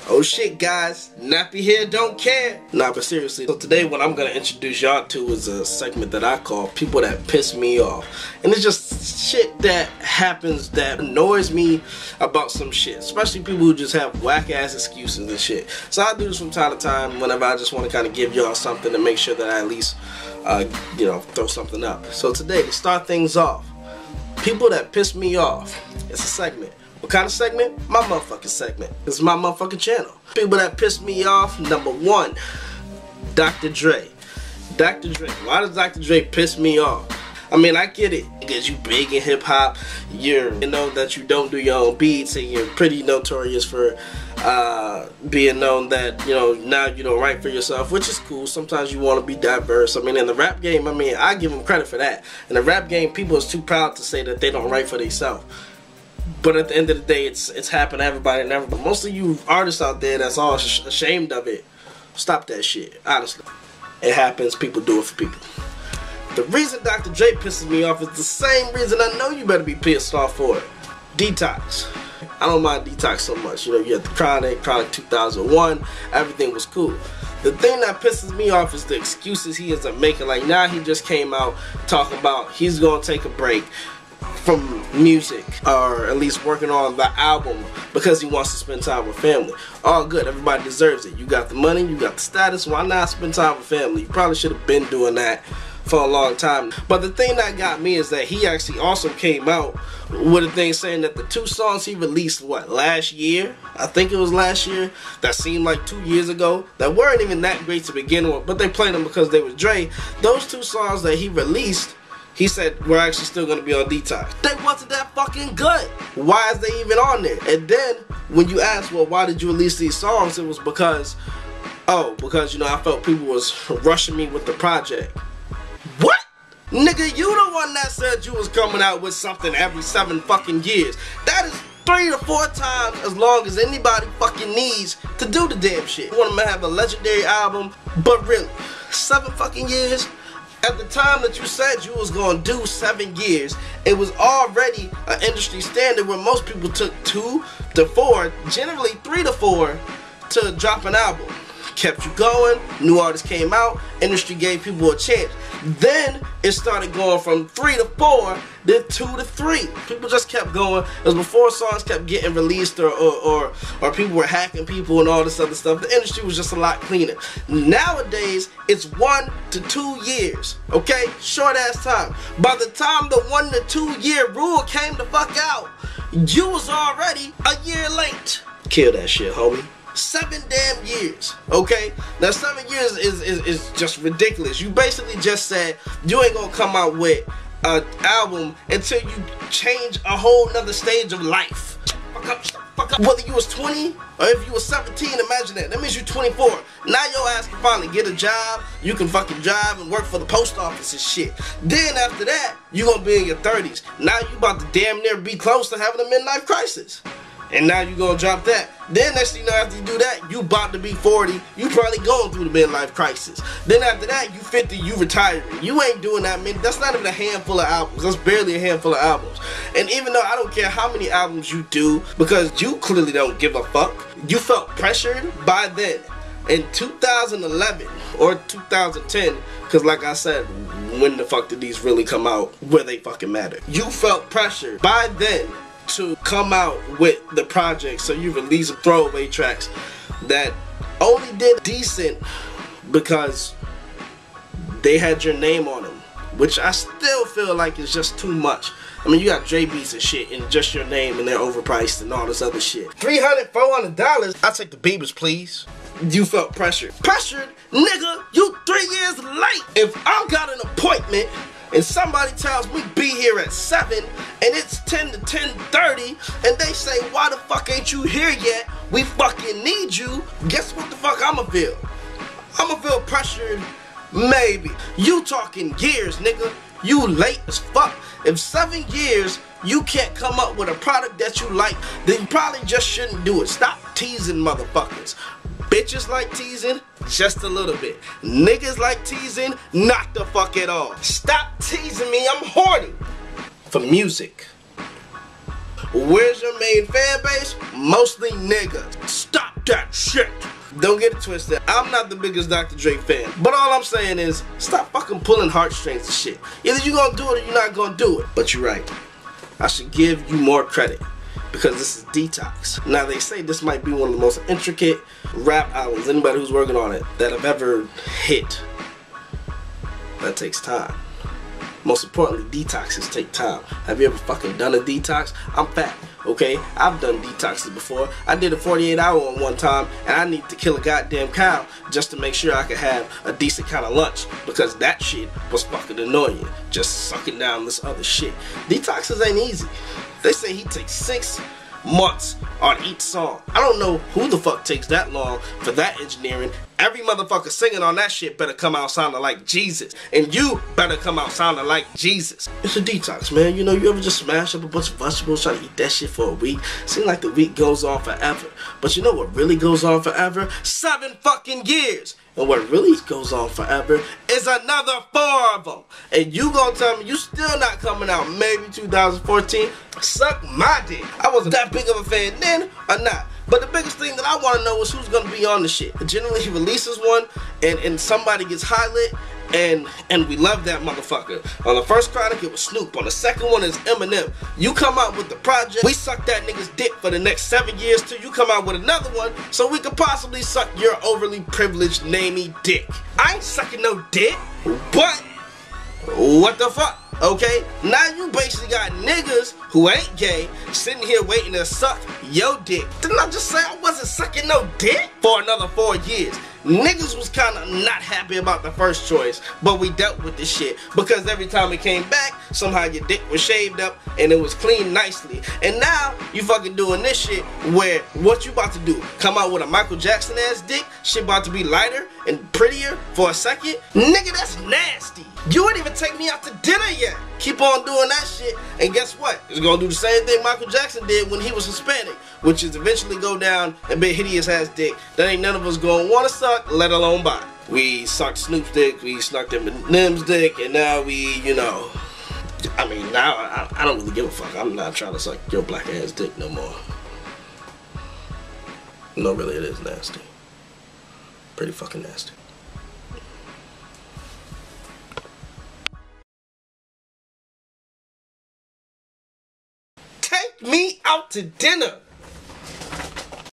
Oh shit, guys, nappy hair don't care. Nah, but seriously, so today what I'm gonna introduce y'all to is a segment that I call People That Piss Me Off. And it's just shit that happens that annoys me about some shit, especially people who just have whack ass excuses and shit. So I do this from time to time whenever I just want to kind of give y'all something to make sure that I at least throw something up. So today, to start things off, People That Piss Me Off. It's a segment. What kind of segment? My motherfucking segment. This is my motherfucking channel. People that piss me off. Number one, Dr. Dre. Dr. Dre. Why does Dr. Dre piss me off? I mean, I get it. Because you big in hip hop, you know that you don't do your own beats, and you're pretty notorious for being known that, now you don't write for yourself, which is cool. Sometimes you want to be diverse. I mean, in the rap game, I give them credit for that. In the rap game, people is too proud to say that they don't write for themselves. But at the end of the day, it's happened to everybody and everybody. Most of you artists out there that's all ashamed of it, stop that shit, honestly. It happens, people do it for people. The reason Dr. Dre pisses me off is the same reason I know you better be pissed off for it. Detox. I don't mind Detox so much. You had the Chronic 2001, everything was cool. The thing that pisses me off is the excuses he is making. Like now he just came out talking about he's gonna take a break from music, or at least working on the album, because he wants to spend time with family. All good, everybody deserves it. You got the money, you got the status, why not spend time with family? You probably should have been doing that for a long time. But the thing that got me is that he actually also came out with a thing saying that the 2 songs he released, last year? I think it was last year, that seemed like 2 years ago, that weren't even that great to begin with, but they played them because they was Dre. Those 2 songs that he released, he said we're actually still going to be on Detox. They wasn't that fucking good. Why is they even on there? And then when you ask, well, why did you release these songs? It was because I felt people was rushing me with the project. What? Nigga, you the one that said you was coming out with something every 7 fucking years. That is 3 to 4 times as long as anybody fucking needs to do the damn shit. You want them to have a legendary album, but really, 7 fucking years? At the time that you said you was going to do 7 years, it was already an industry standard where most people took 2 to 4, generally 3 to 4, to drop an album. Kept you going, new artists came out, industry gave people a chance. Then it started going from 3 to 4, then 2 to 3. People just kept going. It was before songs kept getting released or people were hacking people and all this other stuff. The industry was just a lot cleaner. Nowadays, it's 1 to 2 years, okay? Short ass time. By the time the 1 to 2 year rule came the fuck out, you was already a year late. Kill that shit, homie. 7 damn years, okay? Now 7 years is just ridiculous. You basically just said you ain't gonna come out with an album until you change a whole nother stage of life. Fuck up. Whether you was 20 or if you was 17, imagine that. That means you're 24. Now your ass can finally get a job. You can fucking drive and work for the post office and shit. Then after that, you gonna be in your 30s. Now you about to damn near be close to having a midlife crisis. And now you gonna drop that. Then next thing you know, after you do that, you about to be 40. You probably going through the midlife crisis. Then after that, you 50, you retiring. You ain't doing that many. That's not even a handful of albums. That's barely a handful of albums. And even though I don't care how many albums you do, because you clearly don't give a fuck, you felt pressured by then. In 2011 or 2010, because like I said, when the fuck did these really come out where they fucking matter? You felt pressured by then to come out with the project, so you release some throwaway tracks that only did decent because they had your name on them, which I still feel like is just too much. I mean, you got Dre beats and shit and just your name and they're overpriced and all this other shit. $300, $400, I'll take the Biebers, please. You felt pressured. Pressured? Nigga, you 3 years late. If I got an appointment and somebody tells me be here at 7 and it's 10 to 10:30 and they say, why the fuck ain't you here yet? We fucking need you. Guess what the fuck I'ma feel? I'ma feel pressured, maybe. You talking years, nigga. You late as fuck. If 7 years you can't come up with a product that you like, then you probably just shouldn't do it. Stop teasing motherfuckers. Bitches like teasing, just a little bit. Niggas like teasing, not the fuck at all. Stop teasing me, I'm horny for music. Where's your main fan base? Mostly niggas. Stop that shit. Don't get it twisted. I'm not the biggest Dr. Dre fan. But all I'm saying is, stop fucking pulling heartstrings and shit. Either you gonna do it or you're not gonna do it. But you're right. I should give you more credit. Because this is Detox. Now they say this might be one of the most intricate rap albums, anybody who's working on it, that have ever hit. That takes time. Most importantly, detoxes take time. Have you ever fucking done a detox? I'm fat, okay? I've done detoxes before. I did a 48-hour one time, and I need to kill a goddamn cow just to make sure I could have a decent kind of lunch, because that shit was fucking annoying. Just sucking down this other shit. Detoxes ain't easy. They say he takes 6 months on each song. I don't know who the fuck takes that long for that engineering. Every motherfucker singing on that shit better come out sounding like Jesus. And you better come out sounding like Jesus. It's a detox, man. You know, you ever just smash up a bunch of vegetables, try to eat that shit for a week? Seems like the week goes on forever. But you know what really goes on forever? 7 fucking years. And what really goes on forever is another 4 of them. And you gonna tell me you still not coming out maybe 2014? Suck my dick. I wasn't that big of a fan then or not. But the biggest thing that I want to know is who's gonna be on the shit. Generally he releases one and somebody gets highlit and we love that motherfucker. On the first Chronic it was Snoop. On the second one is Eminem. You come out with the project, we suck that nigga's dick for the next 7 years till you come out with another one so we could possibly suck your overly privileged namey dick. I ain't sucking no dick, but what the fuck? Okay, now you basically got niggas who ain't gay sitting here waiting to suck your dick. Didn't I just say I wasn't sucking no dick for another 4 years? Niggas was kind of not happy about the first choice, but we dealt with this shit because every time it came back, somehow your dick was shaved up and it was cleaned nicely. And now you fucking doing this shit where what you about to do? Come out with a Michael Jackson ass dick? Shit about to be lighter and prettier for a second? Nigga, that's nasty. You ain't even take me out to dinner yet. Keep on doing that shit, and guess what? It's gonna do the same thing Michael Jackson did when he was Hispanic, which is eventually go down and be hideous ass dick that ain't none of us gonna wanna suck, let alone buy. We sucked Snoop's dick, we sucked Eminem's dick, and now we, you know, I mean, now I don't really give a fuck. I'm not trying to suck your black ass dick no more. No, really, it is nasty. Pretty fucking nasty. Take me out to dinner.